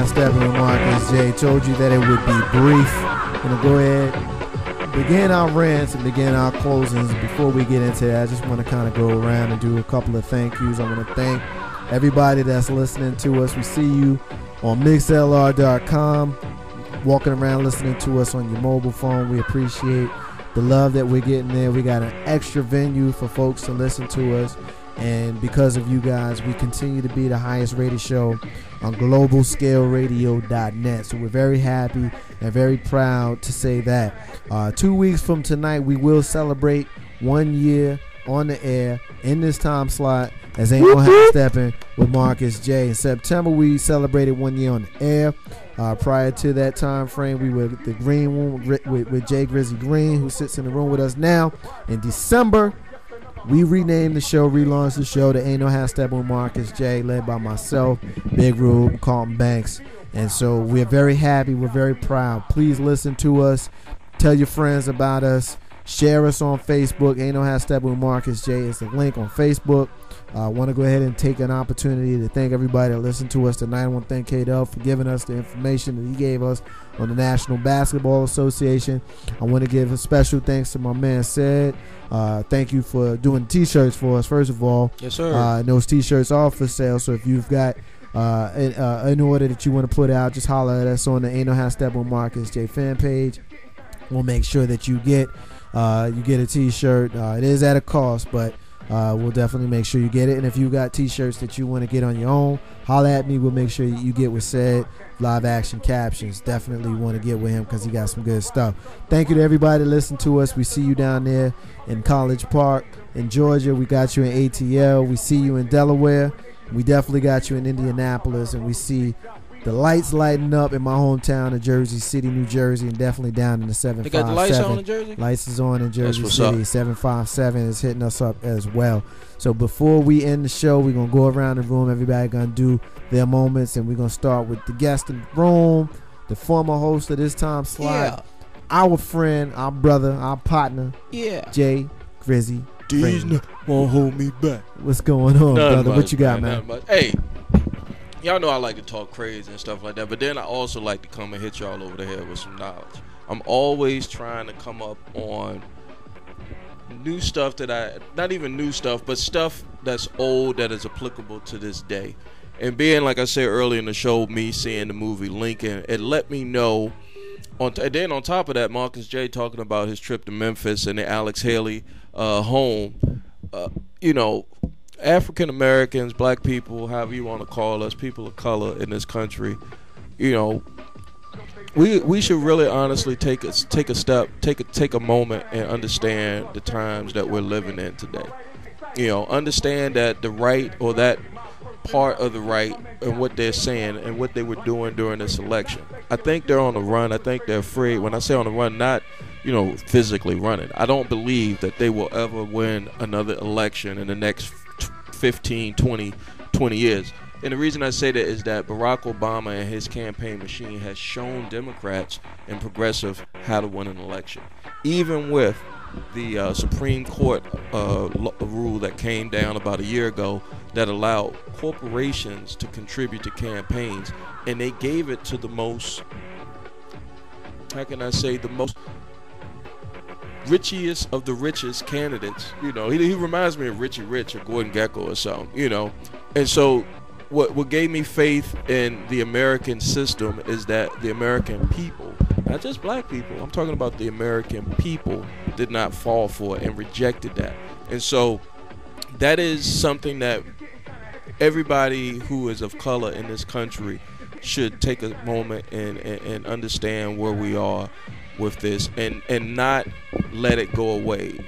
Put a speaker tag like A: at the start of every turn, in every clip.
A: How Steppin with Marcus J. Told you that it would be brief. I'm going to go ahead, begin our rants and begin our closings. Before we get into that, I just want to kind of go around and do a couple of thank yous. I want to thank everybody that's listening to us. We see you on mixlr.com, walking around listening to us on your mobile phone. We appreciate the love that we're getting there. We got an extra venue for folks to listen to us. And because of you guys, we continue to be the highest rated show on globalscaleradio.net. So we're very happy and very proud to say that. 2 weeks from tonight, we will celebrate 1 year on the air in this time slot as Aint Steppin with Marcus J. In September, we celebrated 1 year on the air. Prior to that time frame, we were at the Green Room with Jay Grizzly Green, who sits in the room with us now. In December, we renamed the show, relaunched the show to Ain't No Half Steppin' with Marcus J, led by myself, Big Rube, Carlton Banks. And so we're very happy, we're very proud. Please listen to us, tell your friends about us, share us on Facebook. Ain't No Half Steppin' with Marcus J is the link on Facebook. I want to go ahead and take an opportunity to thank everybody that listened to us tonight. I want to thank K-Dub for giving us the information that he gave us on the National Basketball Association. I want to give a special thanks to my man Sid. Thank you for doing t-shirts for us, first of all.
B: Yes, sir.
A: And those t-shirts are for sale, so if you've got an order that you want to put out, just holler at us on the Ain't No Half Steppin' with Marcus J fan page. We'll make sure that you get a t-shirt. It is at a cost, but we'll definitely make sure you get it. And if you got t-shirts that you want to get on your own, holla at me. We'll make sure you get with Said live action captions. Definitely want to get with him because he got some good stuff. Thank you to everybody that listened to us. We see you down there in College Park in Georgia. We got you in ATL. We see you in Delaware. We definitely got you in Indianapolis, and we see the lights lighting up in my hometown of Jersey City, New Jersey, and definitely down in the 757.
B: They got the lights on in Jersey?
A: Lights is on in Jersey City.
B: Up.
A: 757 is hitting us up as well. So before we end the show, we're going to go around the room. Everybody going to do their moments, and we're going to start with the guest in the room, the former host of this time slot, our friend, our brother, our partner, Jay Grizzly.
B: These won't hold me back.
A: What's going on, brother?
B: Much,
A: what you got, man?
B: Hey, y'all know I like to talk crazy and stuff like that, but then I also like to come and hit y'all over the head with some knowledge. I'm always trying to come up on new stuff not even new stuff, but stuff that's old that is applicable to this day. And being, like I said earlier in the show, me seeing the movie Lincoln, it let me know. And then on top of that, Marcus J talking about his trip to Memphis and the Alex Haley home. African Americans, black people, however you want to call us, people of color in this country, we should really honestly take a moment and understand the times that we're living in today. Understand that the right, or that part of the right, and what they're saying and what they were doing during this election. I think they're on the run. I think they're afraid. When I say on the run, not physically running. I don't believe that they will ever win another election in the next 15, 20 years. And the reason I say that is that Barack Obama and his campaign machine has shown Democrats and progressive how to win an election. Even with the Supreme Court rule that came down about a year ago that allowed corporations to contribute to campaigns, and they gave it to the most, how can I say, the most richest of the richest candidates. He reminds me of Richie Rich or Gordon Gekko or something, And so what gave me faith in the American system is that the American people, not just black people, I'm talking about the American people, did not fall for it and rejected that. And so that is something that everybody who is of color in this country should take a moment and understand where we are with this, and not let it go away.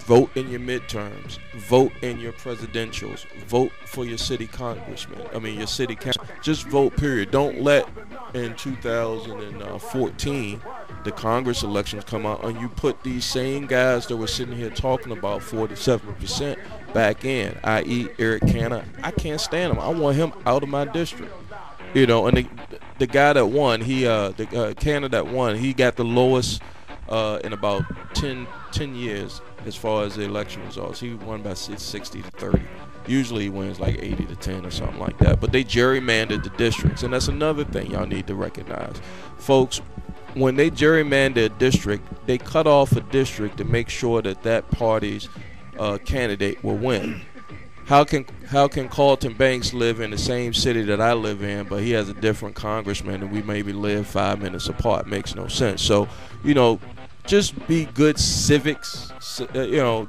B: Vote in your midterms, vote in your presidentials, vote for your city your city council. Just vote, period. Don't let in 2014 the Congress elections come out and you put these same guys that were sitting here talking about 47% back in, i.e. Eric Cantor. I can't stand him. I want him out of my district. And the guy that won, the candidate that won, he got the lowest in about 10 years as far as the election results. He won by 60 to 30. Usually he wins like 80-10 or something like that. But they gerrymandered the districts, and that's another thing y'all need to recognize, folks. When they gerrymander a district, they cut off a district to make sure that that party's candidate will win. How can Carlton Banks live in the same city that I live in, but he has a different congressman and we maybe live 5 minutes apart? Makes no sense. So, just be good civics,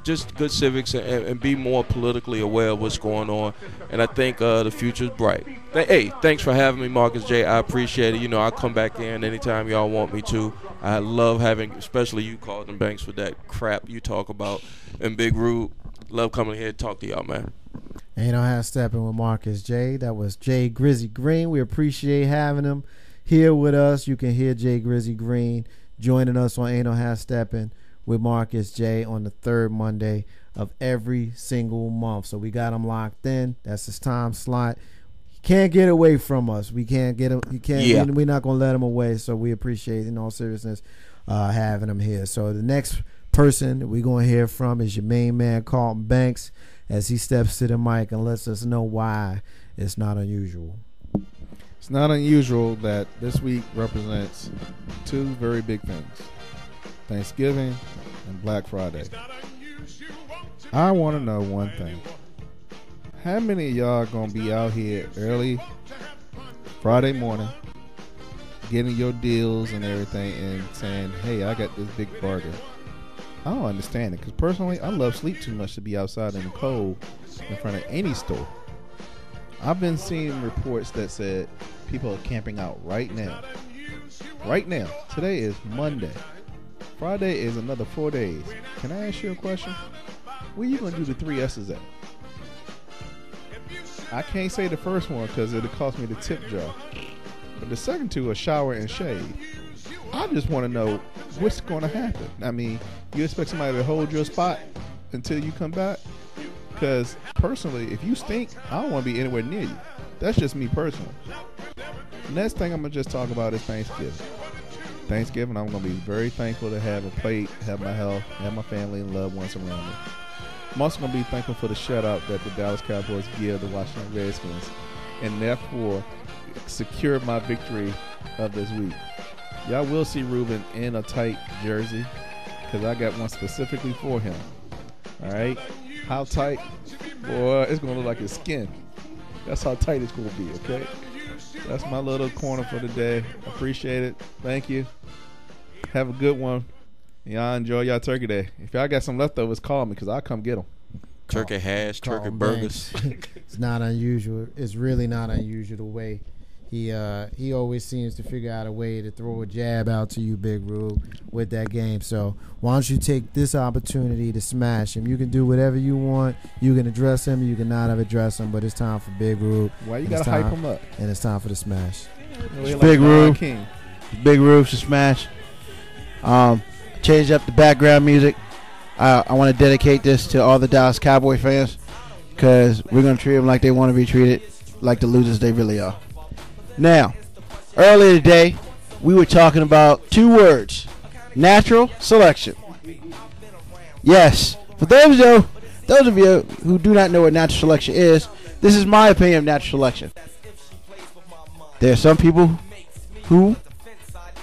B: just good civics, and be more politically aware of what's going on. And I think the future's bright. Hey, thanks for having me, Marcus J. I appreciate it. I'll come back in anytime y'all want me to. I love having, especially you, Carlton Banks, for that crap you talk about. And Big Rude, love coming here to talk to y'all, man.
A: Ain't no half stepping with Marcus J. That was Jay Grizzy Green. We appreciate having him here with us. You can hear Jay Grizzy Green joining us on Ain't No Half Stepping with Marcus J on the third Monday of every single month. So we got him locked in. That's his time slot. He can't get away from us. We can't get him. He can't. Yeah. We're not gonna let him away. So we appreciate, in all seriousness, having him here. So the next person we're gonna hear from is your main man, Carlton Banks, as he steps to the mic and lets us know why it's not unusual.
C: It's not unusual that this week represents two very big things: Thanksgiving and Black Friday. I want to know one thing. How many of y'all going to be out here early Friday morning getting your deals and everything and saying, hey, I got this big bargain? I don't understand it, because personally, I love sleep too much to be outside in the cold in front of any store. I've been seeing reports that said people are camping out right now. Right now. Today is Monday. Friday is another 4 days. Can I ask you a question? Where you going to do the 3 S's at? I can't say the first one because it'll cost me the tip jar. But the second two are shower and shave. I just want to know what's going to happen. I mean, you expect somebody to hold your spot until you come back? Because personally, if you stink, I don't want to be anywhere near you. That's just me personally. Next thing I'm going to just talk about is Thanksgiving. Thanksgiving, I'm going to be very thankful to have a plate, have my health, have my family and loved ones around me. I'm also going to be thankful for the shutout that the Dallas Cowboys give the Washington Redskins, and therefore secure my victory of this week. Y'all will see Ruben in a tight jersey because I got one specifically for him. All right? How tight? Boy, it's going to look like his skin. That's how tight it's going to be, okay? That's my little corner for the day. Appreciate it. Thank you. Have a good one. Y'all enjoy y'all turkey day. If y'all got some leftovers, call me because I'll come get them.
B: Turkey hash, turkey burgers.
A: It's not unusual. It's really not unusual the way he always seems to figure out a way to throw a jab out to you, Big Rube, with that game. So why don't you take this opportunity to smash him? You can do whatever you want. You can address him. You cannot have address him. But it's time for Big Rube.
C: Why you gotta hype him up?
A: And it's time for the smash.
D: It's Big Rube. Big Rube to smash. Change up the background music. I want to dedicate this to all the Dallas Cowboy fans because we're going to treat them like they want to be treated, like the losers they really are. Now, earlier today, we were talking about 2 words: natural selection. Yes, for those of you who do not know what natural selection is, this is my opinion of natural selection. There are some people who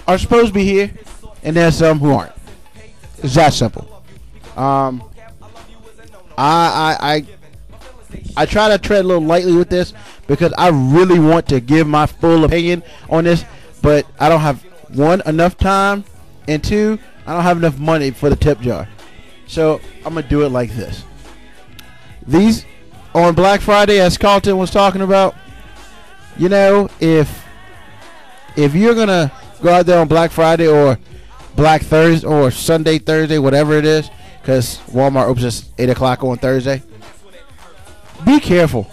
D: are supposed to be here, and there are some who aren't. It's that simple. I try to tread a little lightly with this because I really want to give my full opinion on this, but I don't have, 1, enough time, and 2, I don't have enough money for the tip jar. So I'm going to do it like this. These, on Black Friday, as Carlton was talking about, if you're going to go out there on Black Friday or Black Thursday or Sunday, Thursday, whatever it is, because Walmart opens at 8 o'clock on Thursday, be careful.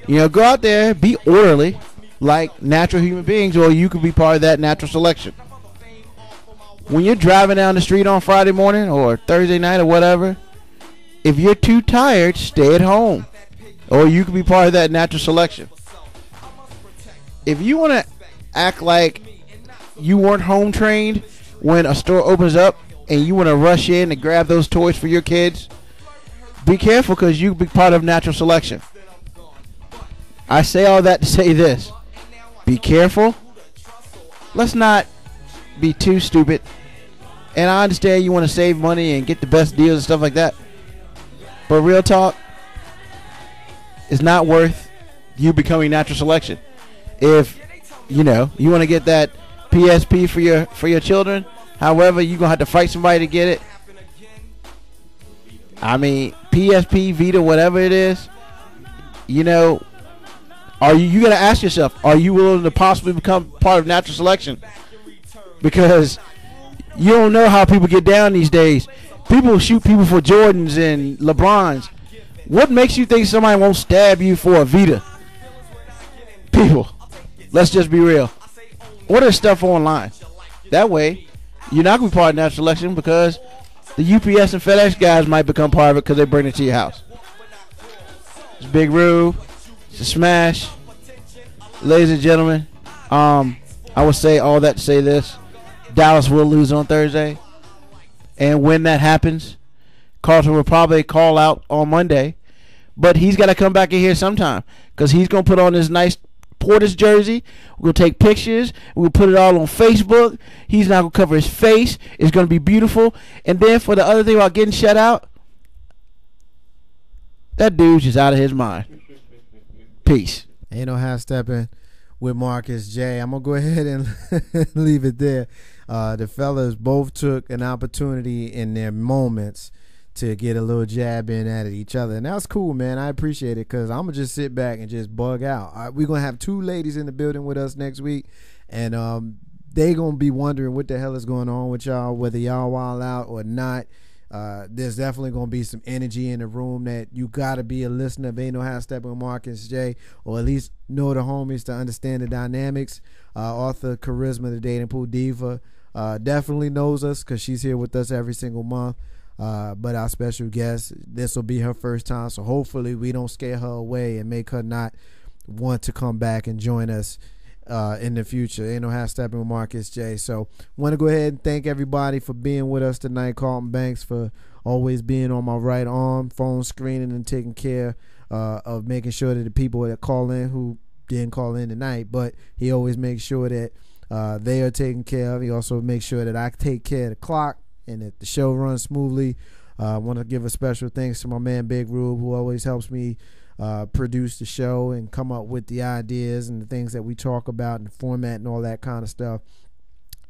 D: Go out there, be orderly, like natural human beings, or you could be part of that natural selection. When you're driving down the street on Friday morning or Thursday night or whatever, if you're too tired, stay at home, or you could be part of that natural selection. If you want to act like you weren't home trained when a store opens up and you want to rush in and grab those toys for your kids, be careful because you be part of natural selection. I say all that to say this. Be careful. Let's not be too stupid. And I understand you want to save money and get the best deals and stuff like that. But real talk, it's not worth you becoming natural selection. If, you want to get that PSP for your children, however, you're going to have to fight somebody to get it. I mean, PSP, Vita, whatever it is, you got to ask yourself, are you willing to possibly become part of natural selection? Because you don't know how people get down these days. People shoot people for Jordans and LeBrons. What makes you think somebody won't stab you for a Vita? People, let's just be real. Order stuff online. That way, you're not going to be part of natural selection because the UPS and FedEx guys might become part of it because they bring it to your house. It's Big Rube. It's a smash. Ladies and gentlemen, I would say all that to say this. Dallas will lose on Thursday. And when that happens, Carlton will probably call out on Monday. But he's got to come back in here sometime because he's going to put on his nice Portis jersey. We'll take pictures. We'll put it all on Facebook. He's not going to cover his face. It's going to be beautiful. And then for the other thing about getting shut out, that dude's just out of his mind. Peace.
A: Ain't no half stepping with Marcus J. I'm going to go ahead and leave it there. The fellas both took an opportunity in their moments to get a little jab in at each other. And that's cool, man. I appreciate it because I'm going to just sit back and just bug out. We're going to have two ladies in the building with us next week. And they going to be wondering what the hell is going on with y'all, whether y'all wild out or not. There's definitely going to be some energy in the room that you got to be a listener of Ain't No Half Stepping with Marcus J, or at least know the homies to understand the dynamics. Author Charisma, the Dating Pool Diva, definitely knows us because she's here with us every single month. But our special guest, this will be her first time, so hopefully we don't scare her away and make her not want to come back and join us in the future. Ain't no half stepping with Marcus J. So want to go ahead and thank everybody for being with us tonight. Carlton Banks for always being on my right arm, phone screening and taking care of making sure that the people that call in who didn't call in tonight, but he always makes sure that they are taken care of. He also makes sure that I take care of the clock and that the show runs smoothly. I want to give a special thanks to my man Big Rube, who always helps me produce the show and come up with the ideas and the things that we talk about and the format and all that kind of stuff.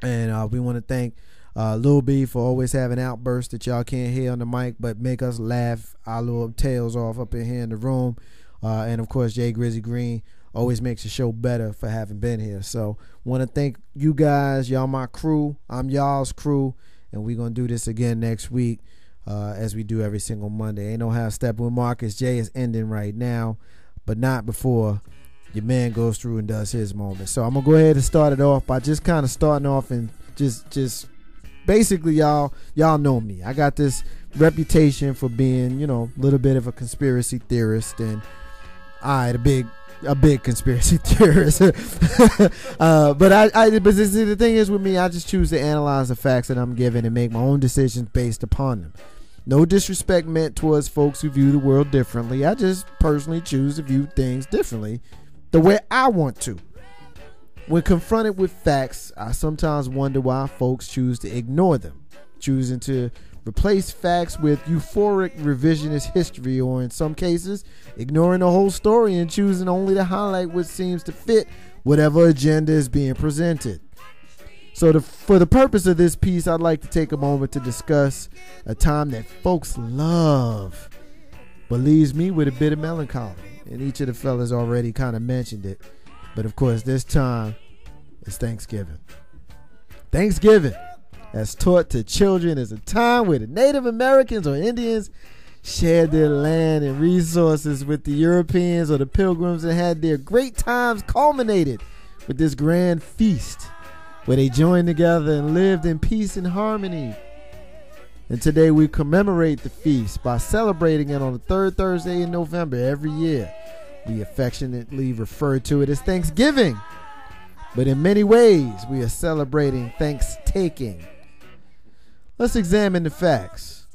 A: And we want to thank Lil B for always having outbursts that y'all can't hear on the mic but make us laugh our little tails off up in here in the room. And of course Jay Grizzy Green always makes the show better for having been here. So want to thank you guys. Y'all my crew. I'm y'all's crew. And we're going to do this again next week as we do every single Monday. Ain't no half stepping with Marcus J is ending right now, but not before your man goes through and does his moment. So I'm going to go ahead and start it off by just kind of starting off and just basically y'all know me. I got this reputation for being, a little bit of a conspiracy theorist, and a big conspiracy theorist. But the thing is with me, I just choose to analyze the facts that I'm given and make my own decisions based upon them. No disrespect meant towards folks who view the world differently. I just personally choose to view things differently the way I want to. When confronted with facts, I sometimes wonder why folks choose to ignore them, choosing to replace facts with euphoric revisionist history, or in some cases, ignoring the whole story and choosing only to highlight what seems to fit whatever agenda is being presented. So for the purpose of this piece, I'd like to take a moment to discuss a time that folks love, but leaves me with a bit of melancholy. And each of the fellas already kind of mentioned it. But of course, this time is Thanksgiving. Thanksgiving, as taught to children, is a time where the Native Americans or Indians shared their land and resources with the Europeans or the Pilgrims and had their great times culminated with this grand feast where they joined together and lived in peace and harmony. And today we commemorate the feast by celebrating it on the third Thursday in November every year. We affectionately refer to it as Thanksgiving, but in many ways we are celebrating thanks-taking. Let's examine the facts.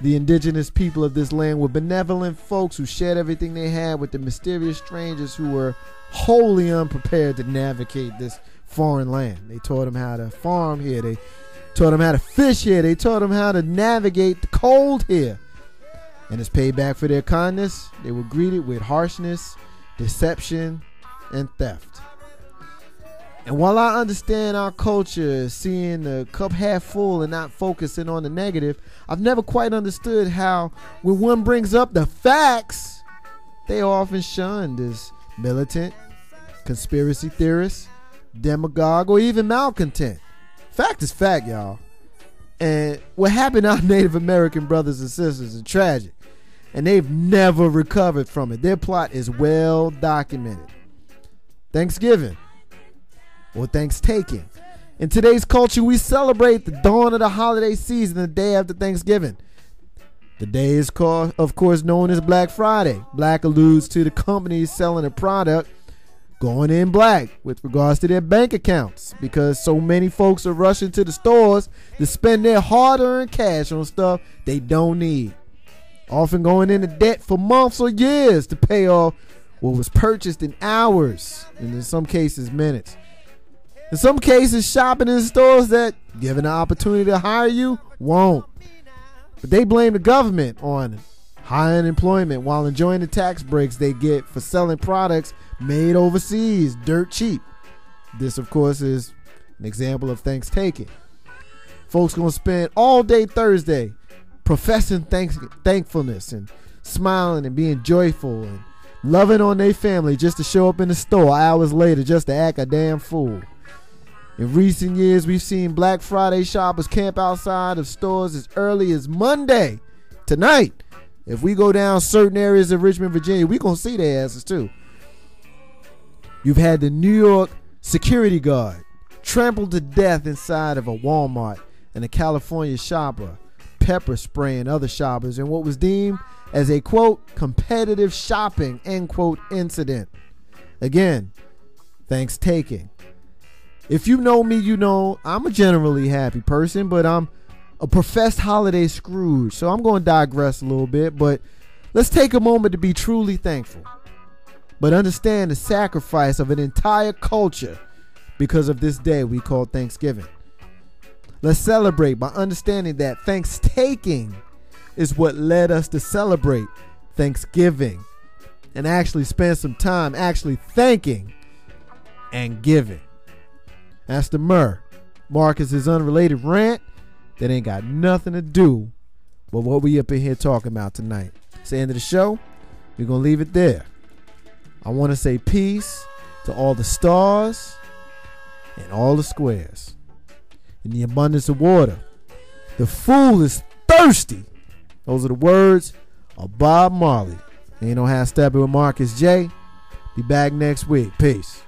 A: The indigenous people of this land were benevolent folks who shared everything they had with the mysterious strangers who were wholly unprepared to navigate this foreign land. They taught them how to farm here. They taught them how to fish here. They taught them how to navigate the cold here. And as payback for their kindness, they were greeted with harshness, deception, and theft. And while I understand our culture is seeing the cup half full and not focusing on the negative, I've never quite understood how, when one brings up the facts, they are often shunned as militant, conspiracy theorists, demagogue, or even malcontent. Fact is fact, y'all. And what happened to our Native American brothers and sisters is tragic. And they've never recovered from it. Their plot is well documented. Thanksgiving, or Thanks-taking. In today's culture, we celebrate the dawn of the holiday season the day after Thanksgiving. The day is called, of course, known as Black Friday. Black alludes to the companies selling a product going in black with regards to their bank accounts, because so many folks are rushing to the stores to spend their hard-earned cash on stuff they don't need, often going into debt for months or years to pay off what was purchased in hours, and in some cases minutes. In some cases, shopping in stores that, given the opportunity to hire you, won't. But they blame the government on high unemployment while enjoying the tax breaks they get for selling products made overseas dirt cheap. This, of course, is an example of Thanks-taking. Folks gonna spend all day Thursday professing thankfulness and smiling and being joyful and loving on their family just to show up in the store hours later just to act a damn fool. In recent years, we've seen Black Friday shoppers camp outside of stores as early as Monday. Tonight, if we go down certain areas of Richmond, Virginia, we're going to see their asses too. You've had the New York security guard trampled to death inside of a Walmart, and a California shopper pepper spraying other shoppers in what was deemed as a, quote, competitive shopping, end quote, incident. Again, Thanks-taking. If you know me, you know I'm a generally happy person, but I'm a professed holiday Scrooge. So I'm going to digress a little bit, but let's take a moment to be truly thankful, but understand the sacrifice of an entire culture because of this day we call Thanksgiving. Let's celebrate by understanding that Thanks-taking is what led us to celebrate Thanksgiving and actually spend some time actually thanking and giving. That's the Marcus's unrelated rant that ain't got nothing to do with what we up in here talking about tonight. It's the end of the show. We're going to leave it there. I want to say peace to all the stars and all the squares. In the abundance of water, the fool is thirsty. Those are the words of Bob Marley. Ain't no half stepping with Marcus J. Be back next week. Peace.